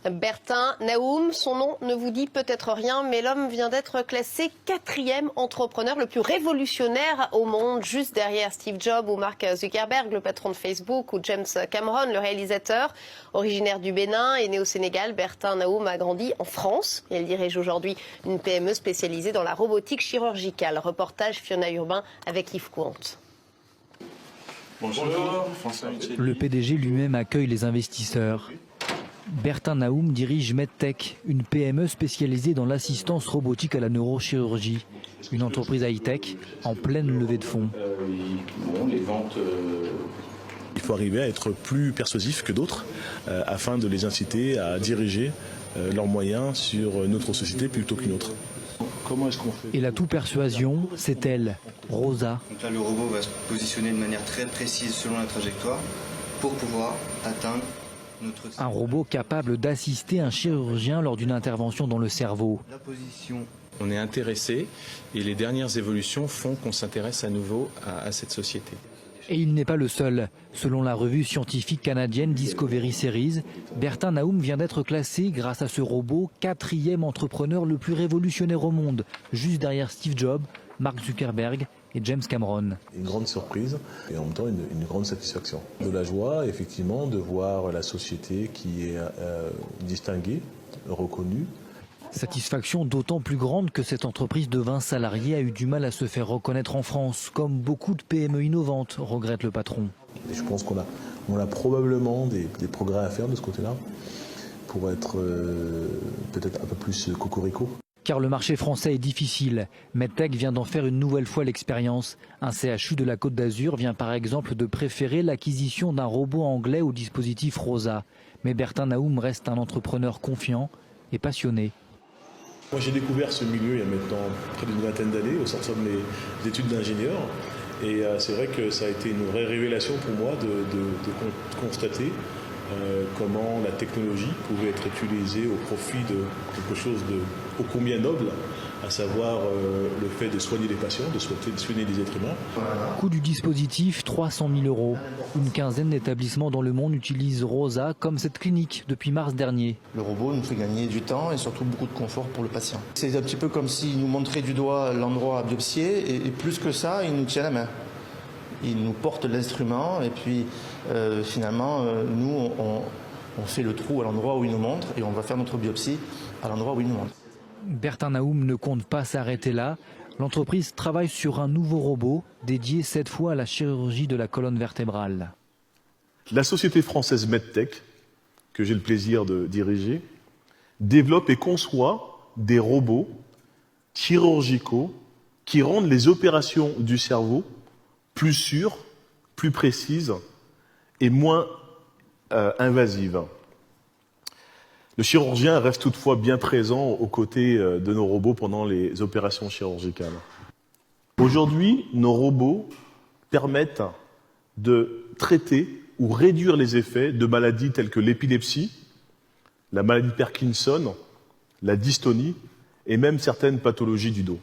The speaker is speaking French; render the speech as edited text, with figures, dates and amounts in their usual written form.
Bertin Naoum, son nom ne vous dit peut-être rien, mais l'homme vient d'être classé 4e entrepreneur le plus révolutionnaire au monde, juste derrière Steve Jobs ou Mark Zuckerberg, le patron de Facebook, ou James Cameron, le réalisateur. Originaire du Bénin et né au Sénégal, Bertin Naoum a grandi en France. Il dirige aujourd'hui une PME spécialisée dans la robotique chirurgicale. Reportage Fiona Urbain avec Yves Courante. Bonjour. Le PDG lui-même accueille les investisseurs. Bertin Naoum dirige MedTech, une PME spécialisée dans l'assistance robotique à la neurochirurgie. Une entreprise high-tech en pleine levée de fonds. Il faut arriver à être plus persuasif que d'autres afin de les inciter à diriger leurs moyens sur notre société plutôt qu'une autre. Comment est-ce qu'on fait ? Et l'atout persuasion, c'est elle, Rosa. Donc là, le robot va se positionner de manière très précise selon la trajectoire pour pouvoir atteindre notre... Un robot capable d'assister un chirurgien lors d'une intervention dans le cerveau. La position. On est intéressé et les dernières évolutions font qu'on s'intéresse à nouveau à cette société. Et il n'est pas le seul. Selon la revue scientifique canadienne Discovery Series, Bertin Naoum vient d'être classé, grâce à ce robot, 4e entrepreneur le plus révolutionnaire au monde, juste derrière Steve Jobs, Mark Zuckerberg et James Cameron. Une grande surprise et en même temps une grande satisfaction. De la joie, effectivement, de voir la société qui est distinguée, reconnue. Satisfaction d'autant plus grande que cette entreprise de 20 salariés a eu du mal à se faire reconnaître en France, comme beaucoup de PME innovantes, regrette le patron. Et je pense qu'on a probablement des progrès à faire de ce côté-là pour être peut-être un peu plus cocorico. Car le marché français est difficile. MedTech vient d'en faire une nouvelle fois l'expérience. Un CHU de la Côte d'Azur vient par exemple de préférer l'acquisition d'un robot anglais au dispositif Rosa. Mais Bertin Naoum reste un entrepreneur confiant et passionné. Moi, j'ai découvert ce milieu il y a maintenant près d'une vingtaine d'années au sortir de mes études d'ingénieur. Et c'est vrai que ça a été une vraie révélation pour moi de constater comment la technologie pouvait être utilisée au profit de quelque chose de ô combien noble, à savoir le fait de soigner les patients, de soigner les êtres humains. Coût du dispositif, 300 000 €. Une quinzaine d'établissements dans le monde utilisent Rosa, comme cette clinique, depuis mars dernier. Le robot nous fait gagner du temps et surtout beaucoup de confort pour le patient. C'est un petit peu comme s'il nous montrait du doigt l'endroit à biopsier et plus que ça, il nous tient la main. Il nous porte l'instrument et puis finalement, nous, on fait le trou à l'endroit où il nous montre et on va faire notre biopsie à l'endroit où il nous montre. Bertin Naoum ne compte pas s'arrêter là. L'entreprise travaille sur un nouveau robot dédié cette fois à la chirurgie de la colonne vertébrale. La société française MedTech, que j'ai le plaisir de diriger, développe et conçoit des robots chirurgicaux qui rendent les opérations du cerveau plus sûres, plus précises et moins invasives. Le chirurgien reste toutefois bien présent aux côtés de nos robots pendant les opérations chirurgicales. Aujourd'hui, nos robots permettent de traiter ou réduire les effets de maladies telles que l'épilepsie, la maladie de Parkinson, la dystonie et même certaines pathologies du dos.